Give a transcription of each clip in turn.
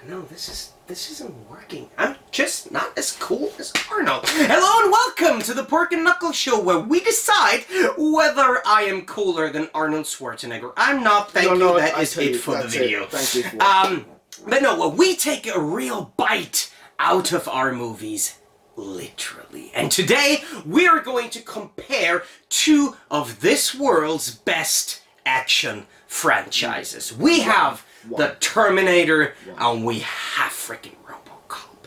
No, this isn't working. I'm just not as cool as Arnold. Hello and welcome to the Pork and Knuckle Show, where we decide whether I am cooler than Arnold Schwarzenegger. I'm not. Thank you. That is it for the video. Thank you. But no, well, we take a real bite out of our movies. Literally. And today, we are going to compare two of this world's best action franchises. We have the Terminator, and we have freaking ROBOCOP.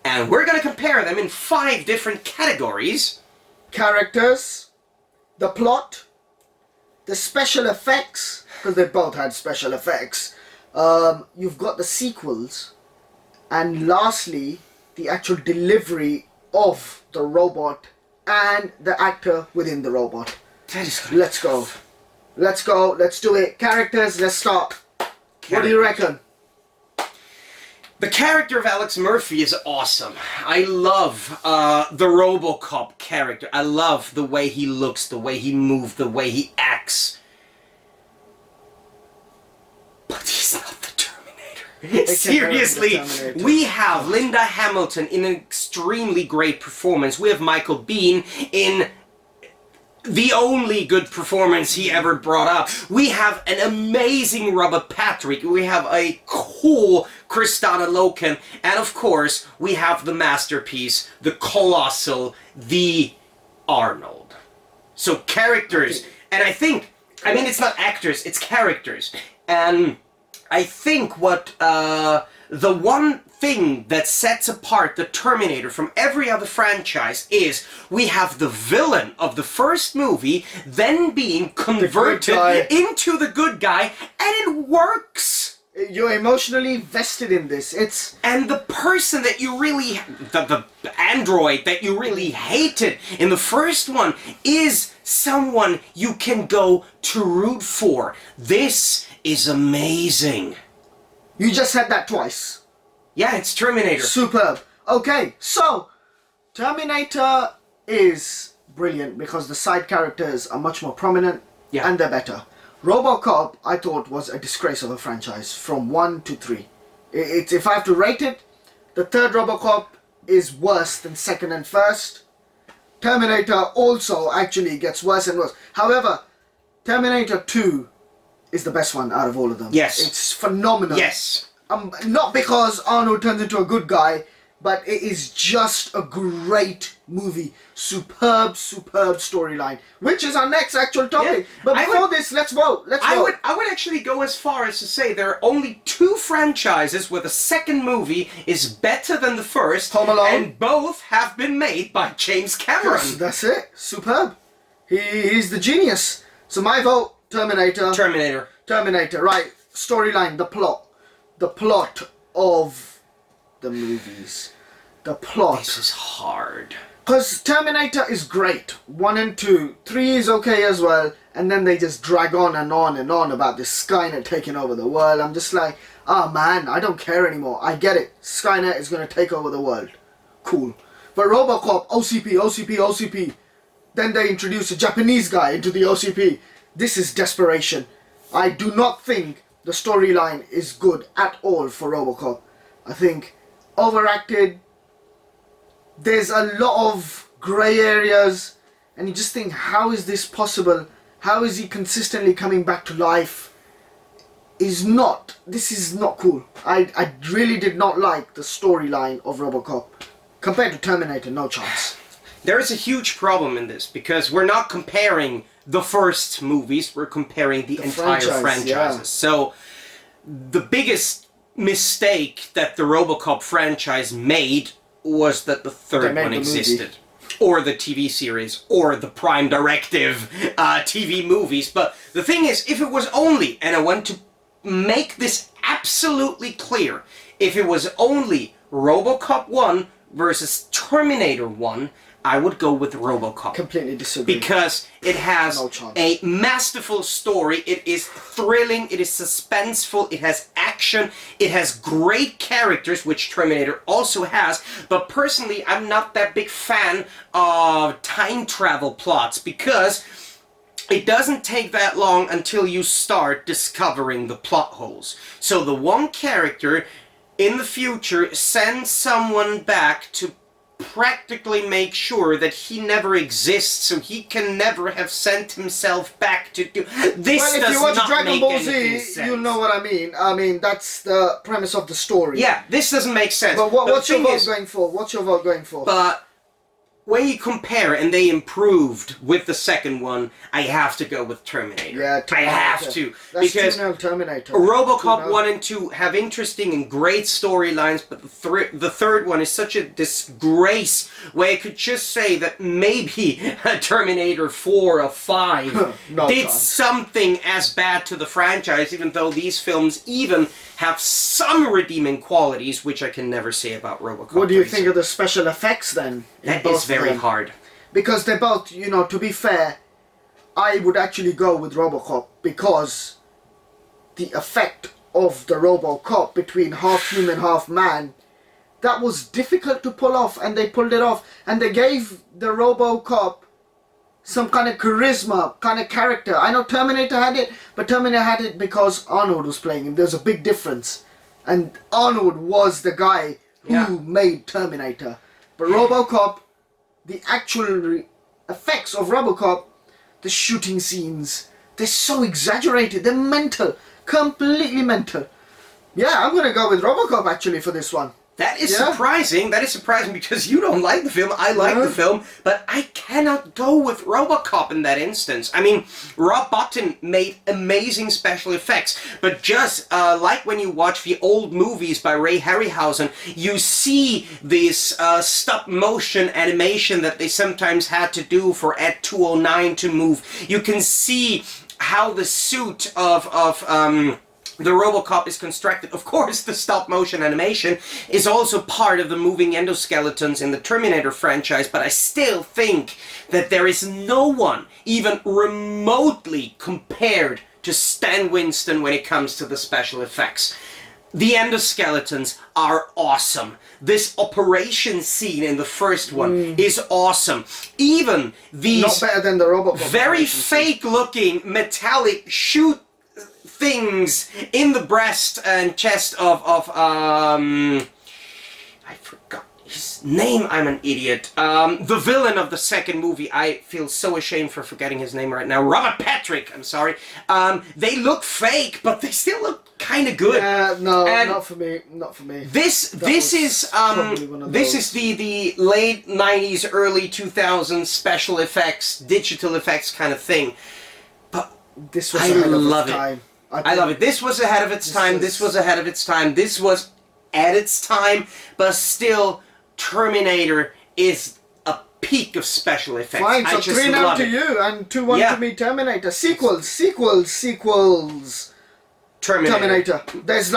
And we're gonna compare them in 5 different categories. Characters, the plot, the special effects, because they both had special effects. You've got the sequels, and lastly, the actual delivery of the robot and the actor within the robot. That is Let's go. Let's go. Let's do it. Characters, let's start. What do you reckon? The character of Alex Murphy is awesome. I love the ROBOCOP character. I love the way he looks, the way he moves, the way he acts. But he's not the Terminator. Seriously, we have Linda Hamilton in an extremely great performance. We have Michael Biehn in the only good performance he ever brought up. We have an amazing Robert Patrick. We have a cool Kristanna Loken. And of course, we have the masterpiece, the colossal, the Arnold. So characters. And I mean, it's not actors, it's characters. And I think what the one thing that sets apart the Terminator from every other franchise is we have the villain of the first movie then being converted into the good guy, and it works. You're emotionally vested in this. And the person that you really, the android that you really hated in the first one is someone you can go to root for. This is amazing. You just said that twice. Yeah, it's Terminator. Superb. Okay, so Terminator is brilliant because the side characters are much more prominent and they're better. ROBOCOP, I thought, was a disgrace of a franchise from 1 to 3. If I have to rate it, the third ROBOCOP is worse than second and first. Terminator also actually gets worse and worse. However, Terminator 2 is the best one out of all of them. Yes. It's phenomenal. Yes. Not because Arnold turns into a good guy, but it is just a great movie. Superb storyline. Which is our next actual topic. Yeah, but before this, let's vote. I would actually go as far as to say there are only 2 franchises where the second movie is better than the first. Home Alone. And both have been made by James Cameron. Yes, that's it. Superb. He's the genius. So my vote, Terminator. Terminator, right. Storyline, the plot. The plot of the movies. The plot. This is hard. Because Terminator is great. 1 and 2. 3 is okay as well. And then they just drag on and on and on about this Skynet taking over the world. I'm just like, man, I don't care anymore. I get it. Skynet is going to take over the world. Cool. But ROBOCOP, OCP. Then they introduce a Japanese guy into the OCP. This is desperation. I do not think the storyline is good at all for ROBOCOP. I think overacted. There's a lot of grey areas, and you just think, how is this possible? How is he consistently coming back to life? This is not cool. I really did not like the storyline of ROBOCOP. Compared to Terminator, no chance. There is a huge problem in this, because we're not comparing the first movies, we're comparing the entire franchises. Yeah. So, the biggest mistake that the ROBOCOP franchise made was that the third one existed. Or the TV series, or the Prime Directive TV movies. But the thing is, if it was only, and I want to make this absolutely clear, if it was only ROBOCOP 1 versus Terminator 1, I would go with ROBOCOP. Completely disagree. Because it has a masterful story, it is thrilling, it is suspenseful, it has action, it has great characters, which Terminator also has, but personally I'm not that big fan of time travel plots, because it doesn't take that long until you start discovering the plot holes. So the one character in the future, send someone back to practically make sure that he never exists, so he can never have sent himself back to do this. Well, if does you watch not Dragon make Ball anything Z, sense. you'll know what I mean. I mean, that's the premise of the story. Yeah, this doesn't make sense. But what's your the thing vote going for? What's your vote going for? But when you compare, and they improved with the second one, I have to go with Terminator. Yeah, Terminator. I have to. That's because 2-0 Terminator. ROBOCOP 2-0. 1 and 2 have interesting and great storylines, but the third one is such a disgrace, where I could just say that maybe Terminator 4 or 5 did something as bad to the franchise, even though these films even have some redeeming qualities, which I can never say about ROBOCOP. What do you think of the special effects then? That is very hard. Because they're both, you know, to be fair, I would actually go with RoboCop because the effect of the RoboCop between half human, half man, that was difficult to pull off, and they pulled it off, and they gave the RoboCop some kind of charisma, kind of character. I know Terminator had it, but Terminator had it because Arnold was playing him. There's a big difference. And Arnold was the guy who made Terminator. But RoboCop, the actual effects of RoboCop, the shooting scenes, they're so exaggerated. They're mental. Completely mental. Yeah, I'm going to go with RoboCop actually for this one. That is surprising. That is surprising because you don't like the film. I like the film, but I cannot go with RoboCop in that instance. I mean, Rob Bottin made amazing special effects, but just like when you watch the old movies by Ray Harryhausen, you see this stop-motion animation that they sometimes had to do for Ed 209 to move. You can see how the suit of the RoboCop is constructed. Of course, the stop-motion animation is also part of the moving endoskeletons in the Terminator franchise, but I still think that there is no one even remotely compared to Stan Winston when it comes to the special effects. The endoskeletons are awesome. This operation scene in the first one is awesome. Even these not better than the RoboCop very fake-looking metallic shoot things in the breast and chest of I forgot his name, I'm an idiot. The villain of the second movie, I feel so ashamed for forgetting his name right now. Robert Patrick, I'm sorry. They look fake, but they still look kind of good. No, and not for me. Not for me. This is the late 90s, early 2000s special effects, digital effects kind of thing. But this was ahead of its time. I love it. This was ahead of its time. This was ahead of its time. This was at its time, but still, Terminator is a peak of special effects. Fine, so 3-0 to it. you and 2-1 to me. Terminator. Sequels. Terminator. There's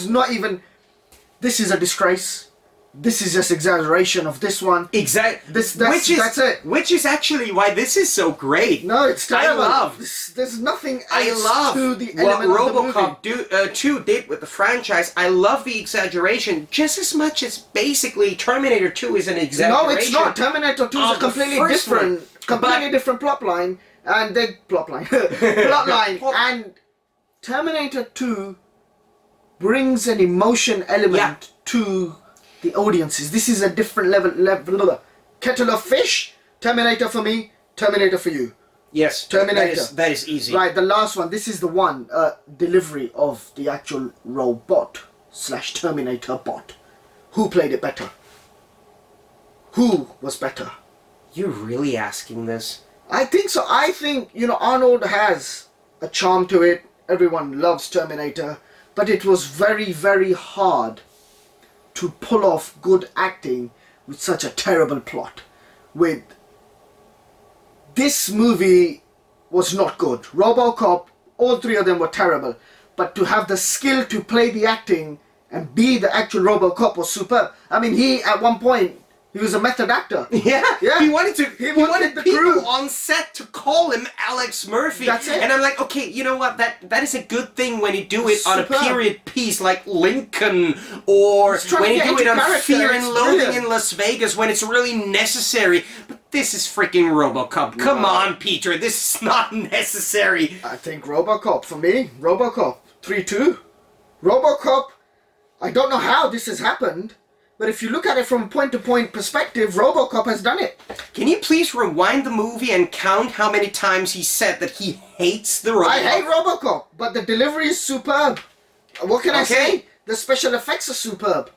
not even. This is a disgrace. This is just exaggeration of this one. Exactly. That's it. Which is actually why this is so great. No, it's terrible. I love. There's nothing else I love to the what element of the movie. RoboCop 2 did with the franchise. I love the exaggeration just as much as basically Terminator 2 is an exaggeration. No, it's not. Terminator 2 is a completely different plot line, and and Terminator 2 brings an emotion element to the audiences. This is a different level. Kettle of fish. Terminator for me. Terminator for you. Yes. Terminator. That is easy. Right, the last one. This is the one delivery of the actual robot / Terminator bot. Who played it better? Who was better? You're really asking this? I think so. I think, Arnold has a charm to it. Everyone loves Terminator. But it was very, very hard to pull off good acting with such a terrible plot. This movie was not good. RoboCop, all three of them were terrible. But to have the skill to play the acting and be the actual RoboCop was superb. I mean, at one point, he was a method actor. Yeah. He wanted the people crew on set to call him Alex Murphy. That's it. And I'm like, okay, you know what? That is a good thing when you do it on a period piece like Lincoln, or when you do it on Fear and Loathing in Las Vegas, when it's really necessary. But this is freaking RoboCop. Come on, Peter. This is not necessary. I think RoboCop for me. RoboCop 3-2. RoboCop I don't know how this has happened, but if you look at it from a point-to-point perspective, RoboCop has done it. Can you please rewind the movie and count how many times he said that he hates the RoboCop? I hate RoboCop, but the delivery is superb. What can I say? The special effects are superb.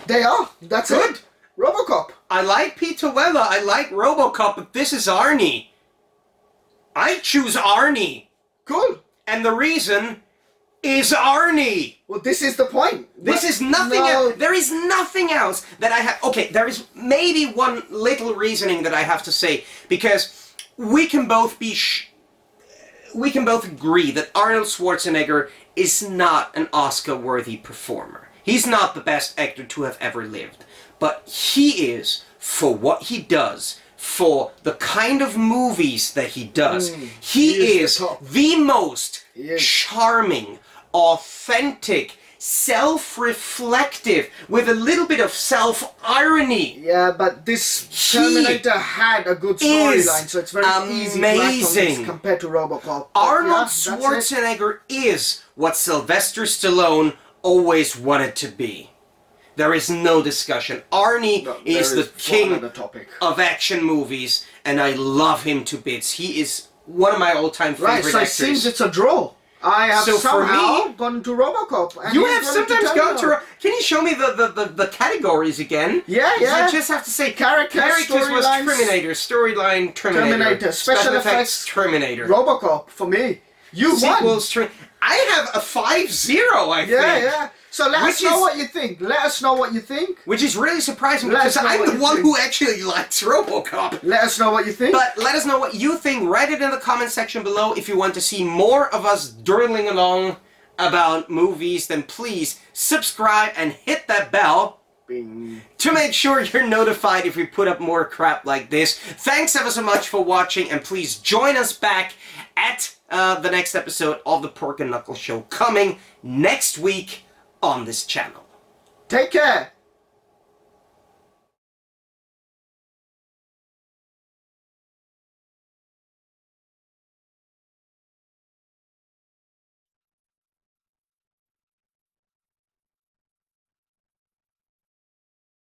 They are. That's Good. it. RoboCop. I like Peter Weller, I like RoboCop, but this is Arnie. I choose Arnie. Cool. And the reason is Arnie. Well, this is the point. This is nothing else. There is nothing else that I have. Okay, there is maybe one little reasoning that I have to say, because we can both we can both agree that Arnold Schwarzenegger is not an Oscar-worthy performer. He's not the best actor to have ever lived, but he is, for what he does, for the kind of movies that he does, he is the most charming, authentic, self-reflective, with a little bit of self-irony. Yeah, but this Terminator had a good storyline, so it's very easy to act on this compared to RoboCop. Arnold Schwarzenegger is what Sylvester Stallone always wanted to be. There is no discussion. Arnie is the king of action movies, and I love him to bits. He is one of my all-time favorite actors. Right, so it seems it's a draw. I have somehow gone to RoboCop. And you have sometimes gone to... Can you show me the categories again? Yeah. I just have to say... Characters was Terminator. Storyline, Terminator. Special effects, Terminator. RoboCop, for me. You won. I have a 5-0, I think. Yeah. So let us know what you think. Let us know what you think. Which is really surprising because I'm the one who actually likes RoboCop. Let us know what you think. But let us know what you think. Write it in the comment section below. If you want to see more of us drilling along about movies, then please subscribe and hit that bell. Bing. To make sure you're notified if we put up more crap like this. Thanks ever so much for watching, and please join us back at the next episode of the Pork and Knuckle Show, coming next week on this channel. Take care.